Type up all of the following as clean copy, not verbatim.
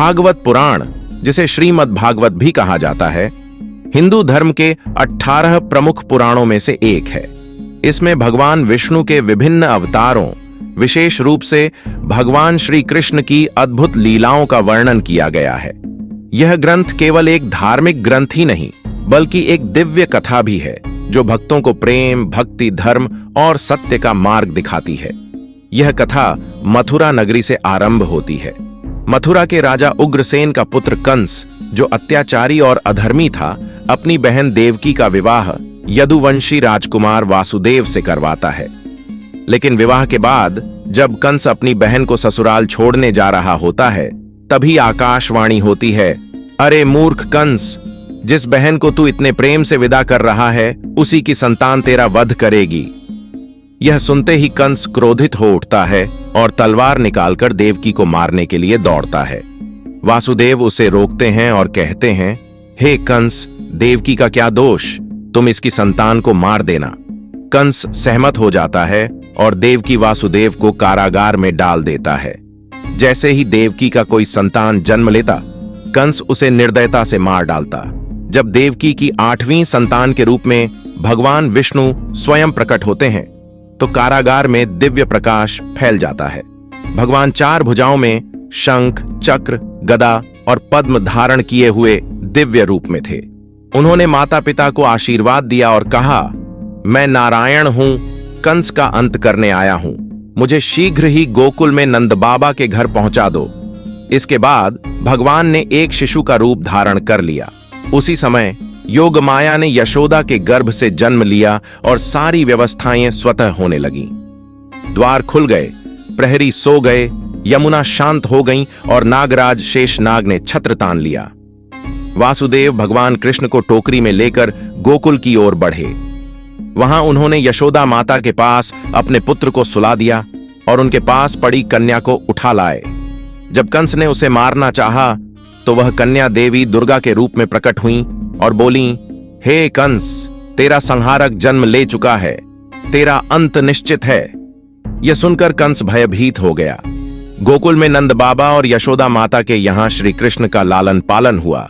भागवत पुराण, जिसे श्रीमद् भागवत भी कहा जाता है, हिंदू धर्म के 18 प्रमुख पुराणों में से एक है। इसमें भगवान विष्णु के विभिन्न अवतारों, विशेष रूप से भगवान श्री कृष्ण की अद्भुत लीलाओं का वर्णन किया गया है। यह ग्रंथ केवल एक धार्मिक ग्रंथ ही नहीं, बल्कि एक दिव्य कथा भी है, जो भक्तों को प्रेम, भक्ति, धर्म और सत्य का मार्ग दिखाती है। यह कथा मथुरा नगरी से आरंभ होती है। मथुरा के राजा उग्रसेन का पुत्र कंस, जो अत्याचारी और अधर्मी था, अपनी बहन देवकी का विवाह यदुवंशी राजकुमार वासुदेव से करवाता है। लेकिन विवाह के बाद जब कंस अपनी बहन को ससुराल छोड़ने जा रहा होता है, तभी आकाशवाणी होती है, अरे मूर्ख कंस, जिस बहन को तू इतने प्रेम से विदा कर रहा है, उसी की संतान तेरा वध करेगी। यह सुनते ही कंस क्रोधित हो उठता है और तलवार निकालकर देवकी को मारने के लिए दौड़ता है। वासुदेव उसे रोकते हैं और कहते हैं, हे कंस, देवकी का क्या दोष, तुम इसकी संतान को मार देना। कंस सहमत हो जाता है और देवकी वासुदेव को कारागार में डाल देता है। जैसे ही देवकी का कोई संतान जन्म लेता, कंस उसे निर्दयता से मार डालता। जब देवकी की 8वीं संतान के रूप में भगवान विष्णु स्वयं प्रकट होते हैं, तो कारागार में दिव्य प्रकाश फैल जाता है। भगवान 4 भुजाओं में शंख, चक्र, गदा और पद्म धारण किए हुए दिव्य रूप में थे। उन्होंने माता पिता को आशीर्वाद दिया और कहा, मैं नारायण हूं, कंस का अंत करने आया हूं। मुझे शीघ्र ही गोकुल में नंद बाबा के घर पहुंचा दो। इसके बाद भगवान ने एक शिशु का रूप धारण कर लिया। उसी समय योगमाया ने यशोदा के गर्भ से जन्म लिया और सारी व्यवस्थाएं स्वतः होने लगीं। द्वार खुल गए, प्रहरी सो गए, यमुना शांत हो गईं और नागराज शेषनाग ने छत्र तान लिया। वासुदेव भगवान कृष्ण को टोकरी में लेकर गोकुल की ओर बढ़े। वहां उन्होंने यशोदा माता के पास अपने पुत्र को सुला दिया और उनके पास पड़ी कन्या को उठा लाए। जब कंस ने उसे मारना चाहा, तो वह कन्या देवी दुर्गा के रूप में प्रकट हुई और बोली, हे कंस, तेरा संहारक जन्म ले चुका है, तेरा अंत निश्चित है। यह सुनकर कंस भयभीत हो गया। गोकुल में नंद बाबा और यशोदा माता के यहां श्री कृष्ण का लालन पालन हुआ।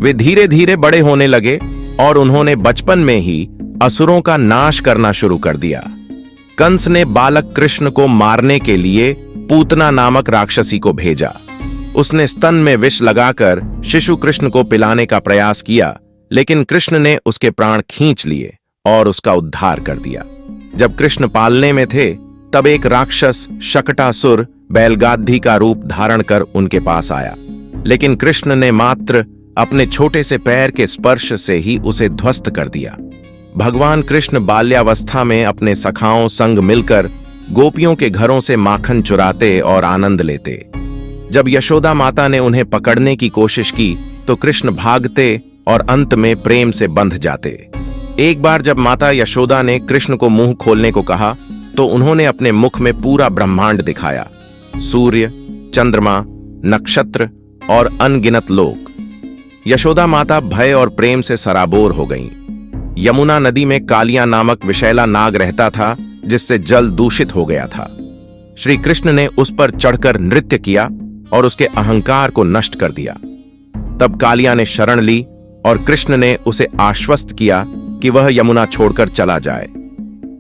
वे धीरे धीरे बड़े होने लगे और उन्होंने बचपन में ही असुरों का नाश करना शुरू कर दिया। कंस ने बालक कृष्ण को मारने के लिए पूतना नामक राक्षसी को भेजा। उसने स्तन में विष लगाकर शिशु कृष्ण को पिलाने का प्रयास किया, लेकिन कृष्ण ने उसके प्राण खींच लिए और उसका उद्धार कर दिया। जब कृष्ण पालने में थे, तब एक राक्षस शकटासुर बैलगाधी का रूप धारण कर उनके पास आया, लेकिन कृष्ण ने मात्र अपने छोटे से पैर के स्पर्श से ही उसे ध्वस्त कर दिया। भगवान कृष्ण बाल्यावस्था में अपने सखाओं संग मिलकर गोपियों के घरों से माखन चुराते और आनंद लेते। जब यशोदा माता ने उन्हें पकड़ने की कोशिश की, तो कृष्ण भागते और अंत में प्रेम से बंध जाते। एक बार जब माता यशोदा ने कृष्ण को मुंह खोलने को कहा, तो उन्होंने अपने मुख में पूरा ब्रह्मांड दिखाया, सूर्य, चंद्रमा, नक्षत्र और अनगिनत लोक। यशोदा माता भय और प्रेम से सराबोर हो गईं। यमुना नदी में कालिया नामक विषैला नाग रहता था, जिससे जल दूषित हो गया था। श्री कृष्ण ने उस पर चढ़कर नृत्य किया और उसके अहंकार को नष्ट कर दिया। तब कालिया ने शरण ली और कृष्ण ने उसे आश्वस्त किया कि वह यमुना छोड़कर चला जाए।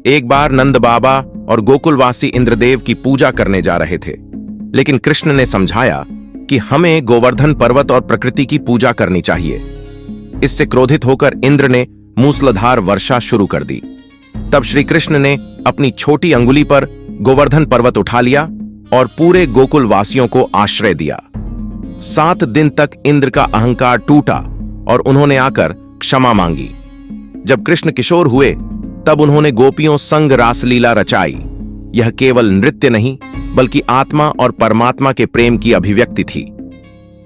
एक बार नंद बाबा और गोकुलवासी इंद्रदेव की पूजा करने जा रहे थे, लेकिन कृष्ण ने समझाया कि हमें गोवर्धन पर्वत और प्रकृति की पूजा करनी चाहिए। इससे क्रोधित होकर इंद्र ने मूसलाधार वर्षा शुरू कर दी। तब श्री कृष्ण ने अपनी छोटी अंगुली पर गोवर्धन पर्वत उठा लिया और पूरे गोकुल वासियों को आश्रय दिया। 7 दिन तक इंद्र का अहंकार टूटा और उन्होंने आकर क्षमा मांगी। जब कृष्ण किशोर हुए, तब उन्होंने गोपियों संग रासलीला रचाई। यह केवल नृत्य नहीं, बल्कि आत्मा और परमात्मा के प्रेम की अभिव्यक्ति थी।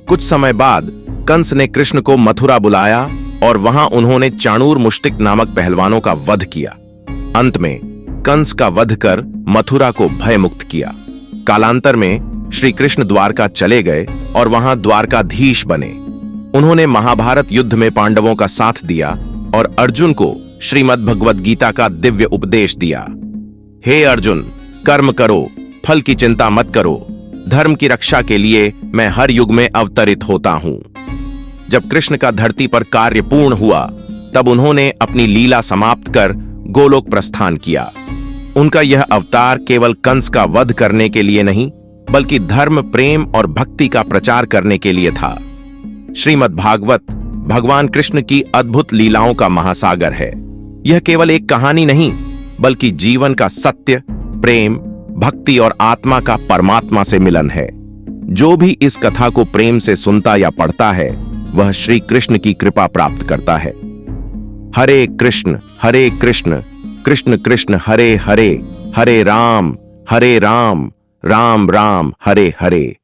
कुछ समय बाद कंस ने कृष्ण को मथुरा बुलाया और वहां उन्होंने चाणूर मुष्टिक नामक पहलवानों का वध किया। अंत में कंस का वध कर मथुरा को भयमुक्त किया। कालांतर में श्री कृष्ण द्वारका चले गए और वहां द्वारकाधीश बने। उन्होंने महाभारत युद्ध में पांडवों का साथ दिया और अर्जुन को श्रीमद् भगवद गीता का दिव्य उपदेश दिया। हे अर्जुन, कर्म करो, फल की चिंता मत करो, धर्म की रक्षा के लिए मैं हर युग में अवतरित होता हूं। जब कृष्ण का धरती पर कार्य पूर्ण हुआ, तब उन्होंने अपनी लीला समाप्त कर गोलोक प्रस्थान किया। उनका यह अवतार केवल कंस का वध करने के लिए नहीं, बल्कि धर्म, प्रेम और भक्ति का प्रचार करने के लिए था। श्रीमद् भागवत भगवान कृष्ण की अद्भुत लीलाओं का महासागर है। यह केवल एक कहानी नहीं, बल्कि जीवन का सत्य, प्रेम, भक्ति और आत्मा का परमात्मा से मिलन है। जो भी इस कथा को प्रेम से सुनता या पढ़ता है, वह श्री कृष्ण की कृपा प्राप्त करता है। हरे कृष्ण कृष्ण कृष्ण हरे हरे, हरे राम राम राम हरे हरे।